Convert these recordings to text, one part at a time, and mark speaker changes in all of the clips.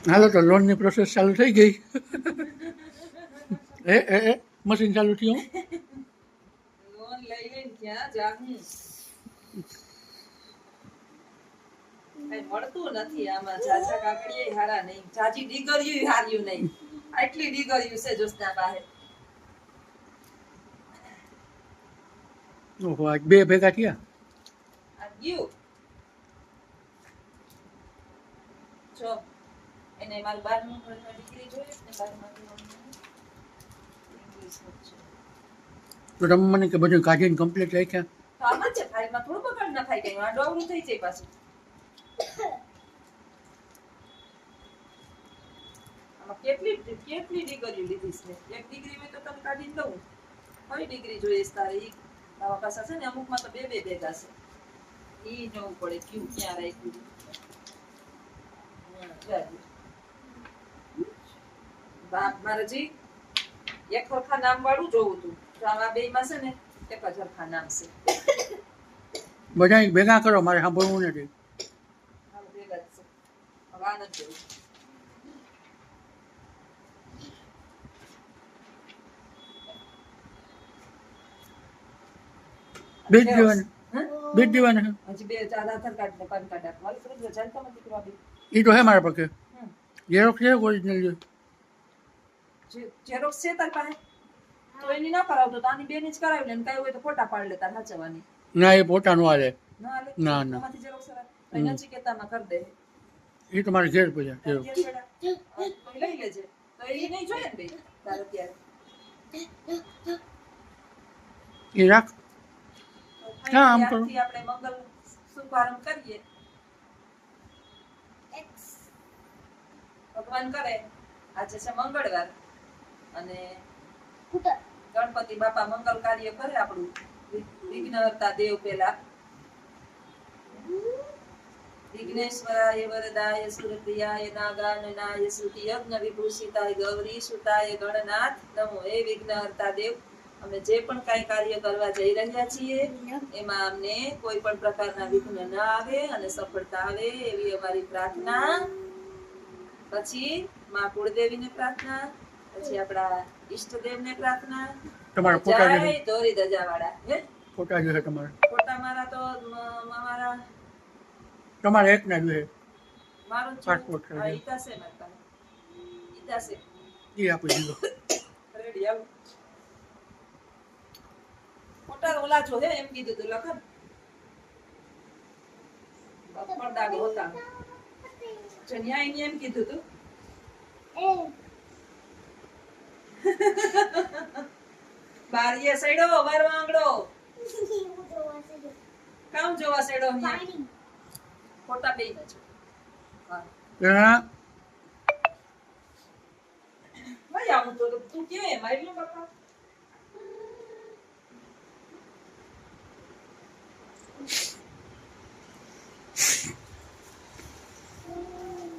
Speaker 1: હાલો તો લોનની પ્રોસેસ ચાલુ થઈ ગઈ. એ મશીન ચાલુ થયું.
Speaker 2: લોન લઈ લઈને ક્યાં જાવું? કઈ મળતું નથી આમાં. જાજા કાકડીએ હારા નહીં, જાજી ડીગરીયું હાર્યું નહીં. આટલી ડીગરીયું છે જોસ્ના પાસે.
Speaker 1: ઓહો, આજ બે ભેગા થયા.
Speaker 2: આ ગયું જો એને મારું 12મું ધોરણમાં ડિગ્રી જોઈએ ને 12માંથી ઇંગ્લિશ છે.
Speaker 1: તો તમે મને કે બધું કાઢીને કમ્પ્લીટ રાખ્યા.
Speaker 2: તો આમાં છે ફાઇલમાં થોડું બગાડ ન થાય કઈ. આ ડોવરું થઈ જાય પાછું. આમાં કેટલી ડિગ્રી લીધી છે? એક ડિગ્રી હોય તો તમે કાઢીને દઉં. કઈ ડિગ્રી જોઈએ તારે? ઈ આવા પાછા છે ને અમુકમાં તો બે ભેગા છે. ઈ જોવું પડે ક્યું ક્યાં રાખ્યું. બાપ મારાજી એક સરખા નામ વાળું જોવું તું. તો આમાં બે માં છે ને એક જ સરખા નામ છે.
Speaker 1: બધા ભેગા કરો, મારે સાંભળવું નથી.
Speaker 2: આમ ભેગા જ છે. હવે આ નથી જોવું.
Speaker 1: બીજ દેવાના, બીજ દેવાના.
Speaker 2: હજી બે ચાર આધાર કાર્ડ ને પાન કાર્ડ આપવા. ફરજ જાણતા નથી કરવા બી.
Speaker 1: એ તો હે મારા પાસે. ઝેરોક્ષ છે ઓરિજિનલ છે.
Speaker 2: ઝેરોક્સ છે તાર પાસે? તો એની ના કરાવતો તો આની બેની જ કરાવી લે ને કઈ હોય તો ફોટા પાડી લે તાર સાચવવાની.
Speaker 1: ના, એ પોતાનું હાલે.
Speaker 2: ના હાલે?
Speaker 1: ના ના,
Speaker 2: આમાંથી ઝેરોક્સ કરાવ તો નચિકેતામાં કરી દે.
Speaker 1: એ તમારે ઘેર પડ્યા
Speaker 2: તો લઈ લેજે. તો એ નહીં જોઈએ ને ભાઈ તાર અત્યારે.
Speaker 1: એ રાખ. હા, આમ કરો.
Speaker 2: ત્યારથી આપણે મંગલ શુભારંભ કરીએ. ભગવાન કરે આજે છે મંગળવાર અને ગણપતિ બાપા મંગલ કાર્ય કરે આપણું. વિઘ્નહર્તા દેવ પેલા વિઘ્નેશ્વરાય વરદાય સુરપ્રિયાય નાગાનનાય સુતિ યજ્ઞ વિભૂષિતાય ગૌરી સુતાય ગણનાથ નમો. હે વિઘ્નહર્તા દેવ, અમે જે પણ કાંઈ કાર્ય કરવા જઈ રહ્યા છીએ એમાં અમને કોઈ પણ પ્રકારના વિઘ્ન ન આવે અને સફળતા આવે એવી અમારી પ્રાર્થના. પછી માં કુળદેવીને પ્રાર્થના, પછી આપણા ઈષ્ટદેવને પ્રાર્થના.
Speaker 1: તમારા ફોટા
Speaker 2: જય
Speaker 1: જોઈએ.
Speaker 2: ધોરી ધજાવાળા. હે
Speaker 1: ફોટા જોઈએ તમારે.
Speaker 2: ફોટા મારા તો મારા
Speaker 1: તમારે એક ના જોઈએ.
Speaker 2: મારું
Speaker 1: પાસપોર્ટ
Speaker 2: હા ઈતા છે મારા પાસે. ઈતા છે.
Speaker 1: એ આપી દીધો.
Speaker 2: રેડી આવ. ફોટા ઓલા જો હે એમ કીધું તું લખન. બપોર દાગો હતા. જન્યા એને એમ કીધું તું. બારીએ સડો વરવાંગડો કામ જોવા સડો ન્યા. ફોટા બે ન છો. હા ભાઈ આવું તો તું કે મારી લો બાપા.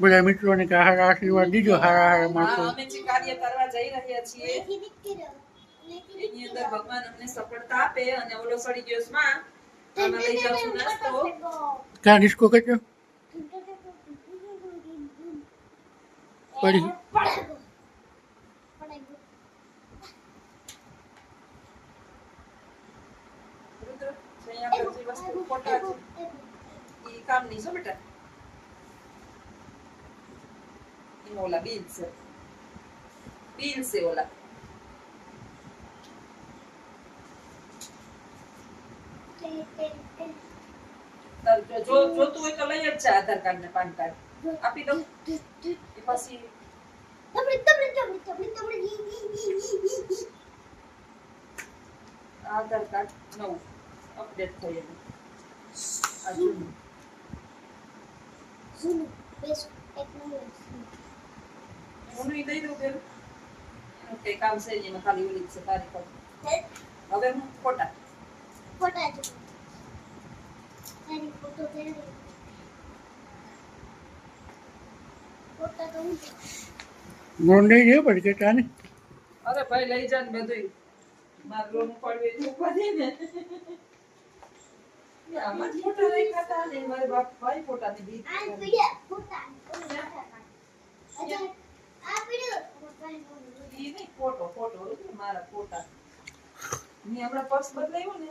Speaker 1: બધા મિત્રોને કે હારા આશીર્વાદ દીજો. હારા હારા માણસો.
Speaker 2: અમે જે કાર્ય કરવા જઈ રહ્યા છીએ એની અંદર ભગવાન અમને સફળતા આપે. અને ઓલો સડી ગયો માં આમાં લઈ જાઉં છું નાસ્તો.
Speaker 1: ક્યાં ડિસ્કો કરજો પડી.
Speaker 2: રુદ્ર અહીંયા બધી વસ્તુ ફોટા છે ઈ કામ નહીં છો બેટા. ઈ ઓલા બિલ છે ઓલા. જોતું હોય તો લઈ જ છે આધાર કાર્ડ ને પાન કાર્ડ આપી દઉં. પછી આધાર કાર્ડ નવું અપડેટ થઈ એનું. આ જૂનું. હું ઈ દઈ દઉં પેલું. એનું કઈ કામ છે નહીં, એમાં ખાલી ઓલી જ છે તારીખ. હવે હું ફોટા
Speaker 1: ગોંડે છે પડી કે ચાને.
Speaker 2: અરે ભાઈ લઈ જા ને બધું. માર લોન પડવે તો ઉપાધી ને. આમાં જ ફોટા રાખ્યા હતા ને મારે બાપ ભાઈ ફોટા ની બીક. મારા ફોટા મેં હમણાં પર્સ બદલાવ્યું ને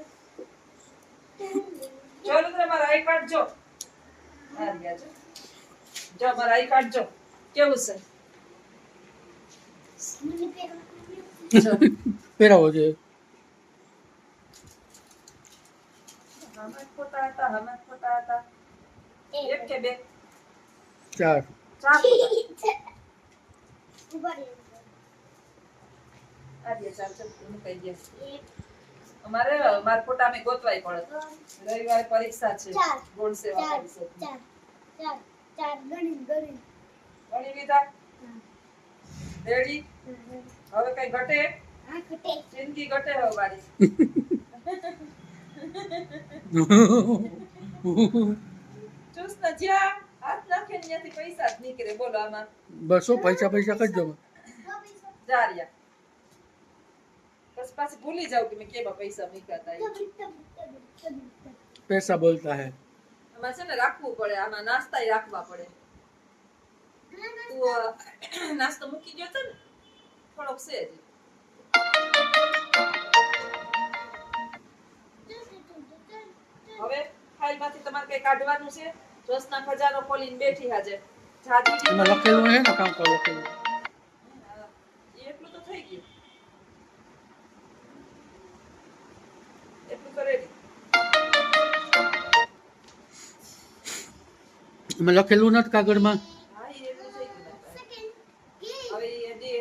Speaker 2: જો રુદ્ર મારા આઈ કાર્ડ જો આ રહ્યા જો મારા આઈ કાર્ડ જો કેવું છે જો
Speaker 1: પહેરાવો છે.
Speaker 2: હમણાં ફોટા હતા એક કે બે
Speaker 1: 4.
Speaker 2: ચાર ફોટા આ બે ચાર ચાર મૂકાઈ ગયા અમારે મારા ફોટા અમે ગોતવાય પડે રવિવારે પરીક્ષા છે ગોળ સેવા પરીક્ષા ગણી લીધા રેડી હવે કઈ ઘટે જિંદગી ઘટે હવે મારી ચૂસ ના જ્યાં હાથ નાખે ને ત્યાંથી પૈસા જ નીકળે બોલો આમાં
Speaker 1: 200 પૈસા કરજો.
Speaker 2: જા રહ્યા બસ પાછી ભૂલી જાવ કે મેં કેવા પૈસા મૂક્યા હતા
Speaker 1: पैसा बोलता है.
Speaker 2: આમાં છે ને રાખવું પડે આમાં નાસ્તાય રાખવા પડે તું નાસ્તો મૂકી ગયો છે ને થોડોક છે હજી હવે ફાઇલમાંથી તમારે કઈ કાઢવાનું છે જોશના ખજાનો ખોલીને બેઠી હાજે જાજી
Speaker 1: એમાં લખેલું હે ને કામ કો લખેલું.
Speaker 2: એટલું તો થઈ ગયું એટલું તો રેડી
Speaker 1: એમાં લખેલું નથી કાગળમાં.
Speaker 2: હા એ એટલું થઈ ગયું હવે એ જે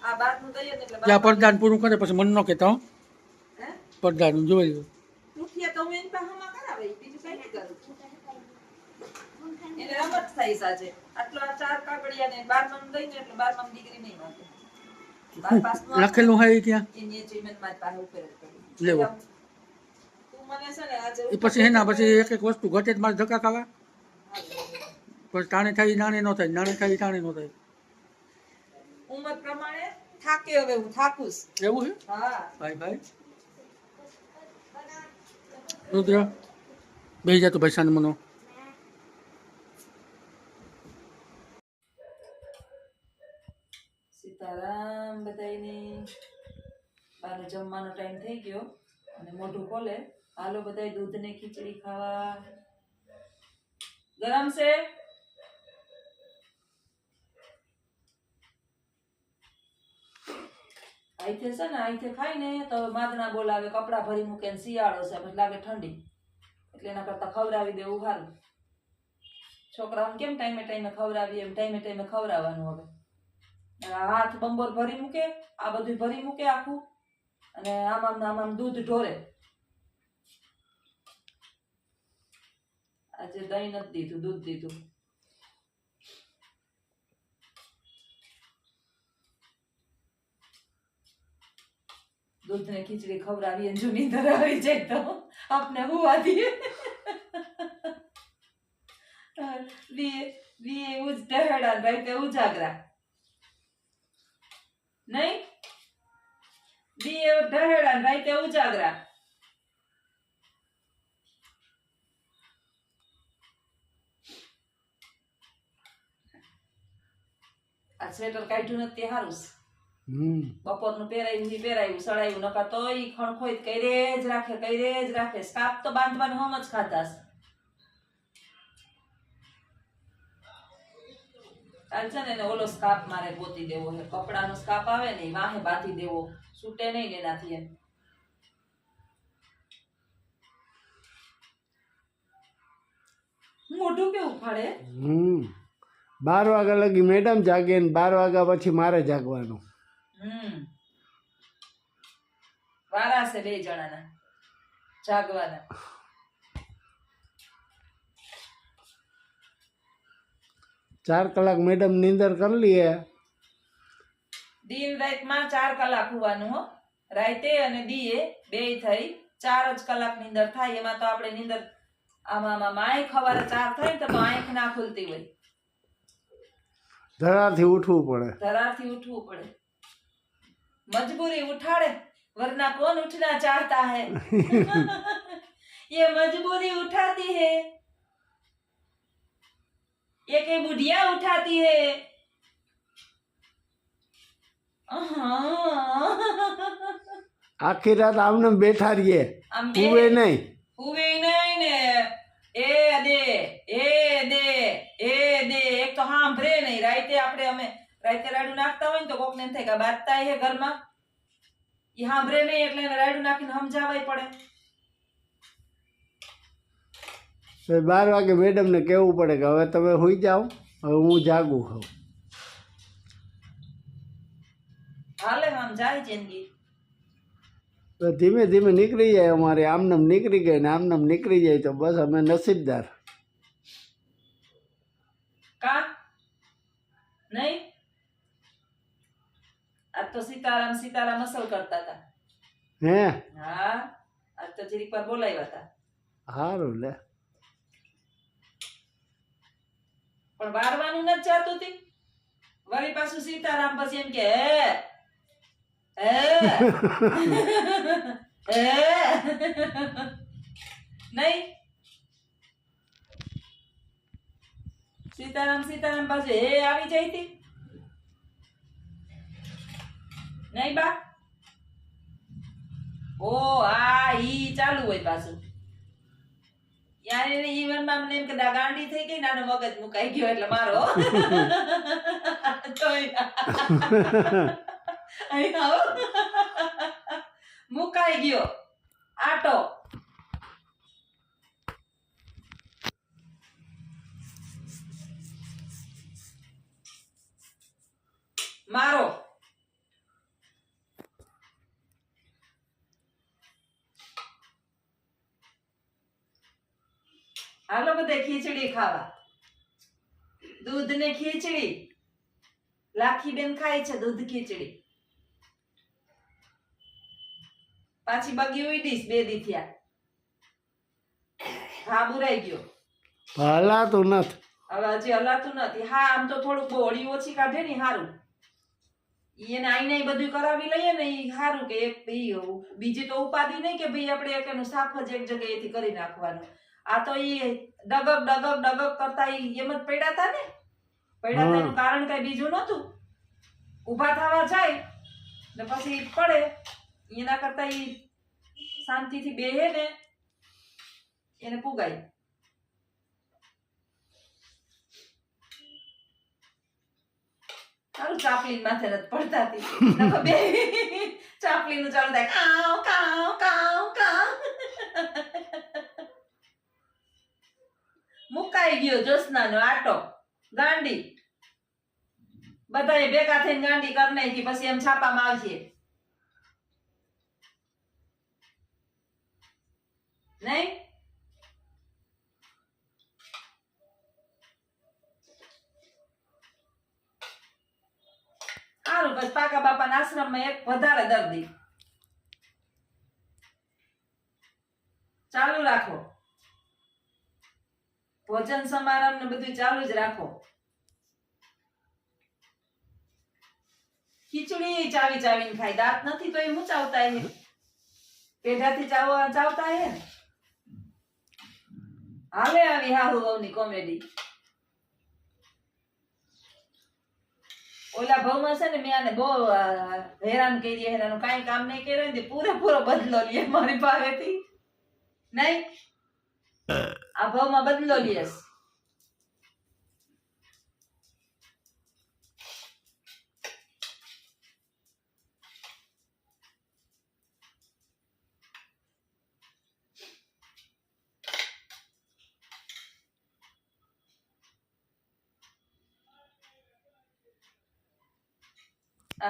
Speaker 2: આ બારનું દઈએ ને એટલે
Speaker 1: ત્યાં પડદાન પૂરું કરે પછી મન ન કહેતા હો.
Speaker 2: હે
Speaker 1: પડદાનું જોઈ લો.
Speaker 2: રૂપિયા તો હું એની પાસેમાં કરાવે બીજું કઈ નહીં કરું એને રમત થાય સાજે આટલો આ ચાર કાગળિયા ને 12માં દઈને એટલે 12માં ડિગ્રી નહીં માંગે 12 પાસનું
Speaker 1: લખેલું હે ક્યાં
Speaker 2: એની અચીવમેન્ટ મારી પાસે ઉપર જ પડી
Speaker 1: લેવો.
Speaker 2: તું મને છે ને આજે
Speaker 1: એ પછી એના પછી એક વસ્તુ ઘટે જ મારે ધક્કા ખાવા પછી તાણે થાય નાણે ન થાય નાણે થાય તાણે ન થાય
Speaker 2: ઉંમર પ્રમાણે થાકે હવે હું થાકુસ
Speaker 1: એવું છે.
Speaker 2: હા
Speaker 1: ભાઈ રુદ્ર બેસી જા તો પૈસા મનો.
Speaker 2: સીતારામ બધાયને બારે જમવાનો ટાઈમ થઈ ગયો અને મોઢું ખોલે હાલો બધાય દૂધ ને ખીચડી ખાવા ગરમ છે આઈથે છે ને આઈથે ખાય ને તો માગણા બોલાવે કપડા ભરી મૂકે ને શિયાળો છે પછી લાગે ઠંડી એટલે એના કરતા ખવડાવી દેવું સારું છોકરાઓને કેમ ટાઈમે ખવડાવીએ એમ ટાઈમે ખવડાવવાનું હવે હાથ બંબોર ભરી મૂકે આ બધું ભરી મૂકે આખું અને આમ દૂધ ઢોરે આજે દહીં નથી દીધું દૂધ દીધું દૂધ ને ખીચડી ખવડાવીએ જો નીંદર આવી જાય તો આપને હુવા દઈએ વી ઉજ ટહેડા રાતે ઉજાગરા નહીં વી ટહેડા રાતે ઉજાગરા આ સ્વેટર કાઢ્યું નથી હારું બપોરનું પહેરાયું સડાયું નકા તો ઈ ખણખોઈ કરે જ રાખે સ્કાર્ફ તો બાંધવાનું હમ જ ખાતા કાલ છે ને એને ઓલો સ્કાર્ફ મારે ગોતી દેવો છે કપડાનો સ્કાર્ફ આવે ને વાહે બાંધી દેવો છૂટે નહીં ને એનાથી એમ મોઢું કેવું ફાડે
Speaker 3: 12 વાગ્યા લગી મેડમ જાગે ને 12 વાગ્યા પછી મારે જાગવાનું
Speaker 2: વારા છે બે જણાના જાગવાના
Speaker 3: 4 કલાક મેડમ નીંદર કરી લઈએ
Speaker 2: દિન રાતમાં 4 કલાક હોવાનું હો રાતે અને દીએ બે થઈ 4 જ કલાક નીંદર થાય એમાં તો આપણે નીંદર આમાં આંખ સવારે 4 થાય તો આંખ ના ખુલતી હોય
Speaker 3: ધરાથી ઉઠવું પડે
Speaker 2: मजबूरी उठाड़े वरना कौन उठना चाहता है ये मजबूरी उठाती है ये के बुढ़िया उठाती है
Speaker 3: આખી રાત આમને બેઠા રહીએ
Speaker 2: આમ
Speaker 3: હુવે નહીં.
Speaker 2: હુવે નહીં ને એ દે એક તો સાંભળે નહીં. રાતે અમે રાતે રાડું નાખતા હોય ને તો કોકને એમ થાય કે બાજતા હે ઘરમાં, ઈ સાંભળે નહીં એટલે એને રાડું નાખીને સમજાવવાય પડે.
Speaker 3: તો 12 વાગે મેડમને કહેવું પડે કે હવે તમે સુઈ જાઓ, હવે હું જાગું છું.
Speaker 2: હાલે આમ જાય જિંદગી.
Speaker 3: તો ધીમે ધીમે નીકળી જાય અમારે. આમનામ નીકળી ગઈ ને આમનામ નીકળી જાય તો બસ અમે નસીબદાર.
Speaker 2: કા નહીં? આજ તો સીતારામ અસલ કરતા હતા.
Speaker 3: હે
Speaker 2: હા, આજ તો જરીક વાર બોલાવ્યા હતા.
Speaker 3: સારું લે.
Speaker 2: પણ વારવાનું નથી જાતું તી. વળી પાછું સીતારામ પછી એમ કે નહીં સીતારામ પાછું આવી જાય તી નહીં બા. ઓ આ ઈ ચાલુ હોય પાછું. યાર એને ઈવનમાં મને એમ કે ગાંડી થઈ ગઈ, નાનો મગજ મુકાઈ ગયો એટલે મારો મુકાઈ ગયો આટો. મારો હાલો બધે ખીચડી ખાવા. દૂધ ને ખીચડી. લાખી બેન ખાય છે દૂધ ખીચડી. પાછી બગી ઉડીશ 2 દી થયા. હા બુરાઈ ગયો.
Speaker 3: હલાતું નથી.
Speaker 2: હવે હજી હલાતું નથી. હા આમ તો થોડુંક બોડી ઓછી કાઢે ને સારું. એને આઈને બધું કરાવી લઈએ ને ઈ સારું કે એક બીજી તો ઉપાધિ નહીં કે ભાઈ આપણે એક એનું સાફ જ એક જગ્યાએથી કરી નાખવાનું. આ તો ઈ ડગક કરતા ઈ એમ જ પડ્યા હતા ને. પડ્યા હતા એનું કારણ કઈ બીજું નહોતું. ઊભા થવા જાય ને પછી પડે. એના કરતા ઈ શાંતિથી બેહે ને એને પુગાય. સારું ચાપલી માથે નથી પડતા હતી. બે ચાપલી નું ચાલુ થાય કાવ કાવ કાવ કાવ. મુકાઈ ગયો જોશનાનો આટો. ગાંડી બધાએ ભેગા થઈને ગાંડી કરી નાખી. પછી એમ છાપામાં આવશે નહીં. સારું બસ પાકા બાપાના આશ્રમમાં એક વધારે દર્દી. ચાલુ રાખો. ભોજન સમારંભ ને બધું ચાલુ જ રાખો. ખીચડી ચાવીને ખાય. દાંત નથી તો એ હું ચાવતા હે. પેઢાથી ચાવતા હે. હાલે આવી હાહુ વહુની કોમેડી. ઓલા ભાવમાં છે ને મેં આને બહુ હેરાન કરી. એનું કાંઈ કામ નહીં કર્યું ને પૂરેપૂરો બદલો લે મારી પાસેથી. નહીં આ ભાવમાં બદલો લેસ.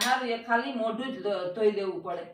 Speaker 2: હારું એ ખાલી મોઢું જ ધોઈ દેવું પડે.